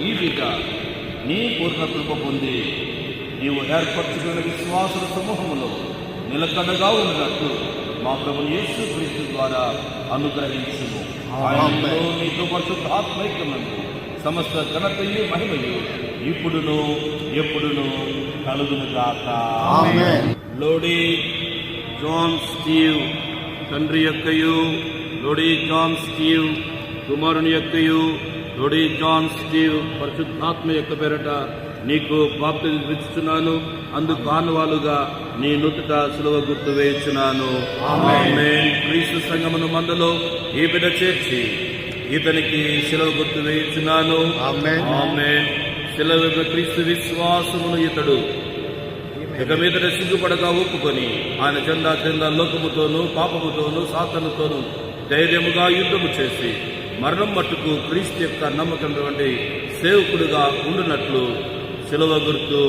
ఈ బిడ్డ నీ పూర్ణ కృప పొంది నీవు ఏర్పరచుకున్న విశ్వాసుల సమూహంలో నిలకడగా ఉన్నట్లు మా ప్రభు యేసు క్రీస్తు ద్వారా అనుగ్రహించుము. ఆయనలో నీకు పరిశుద్ధాత్మైక్యమందు సమస్త ఘనతయు మహిమయు ఇప్పుడును ఎప్పుడును కలుగును గాక. లోడి జాన్ స్టీవ్ తండ్రి యొక్కయు, లోడి జాన్ స్టీవ్ కుమారుని యొక్కయు, లోడి జాన్ స్టీవ్ పరిశుద్ధాత్మ యొక్క పేరట నీకు బాప్తిజం ఇస్తున్నాను. అందుకు ఆనవాలుగా నీ నుదుట సిలువ గుర్తు వేయుచున్నాను. ఆమేన్. క్రీస్తు సంఘమును మందలో ఈ బిడ్డ చేర్చి ఇతనికి సిలువ గుర్తు వేయుచున్నాను. ఆమేన్. సిలువ క్రీస్తు విశ్వాసమును ఇతడు ఇక మీదట సిగ్గుపడగా ఒప్పుకొని ఆయన చందా చందా లోకముతోనూ పాపముతోనూ సాతానుతోనూ ధైర్యముగా యుద్ధము చేసి మరణం మట్టుకు క్రీస్తు యొక్క నమ్మకం సేవకుడుగా ఉండునట్లు సిలువ గుర్తు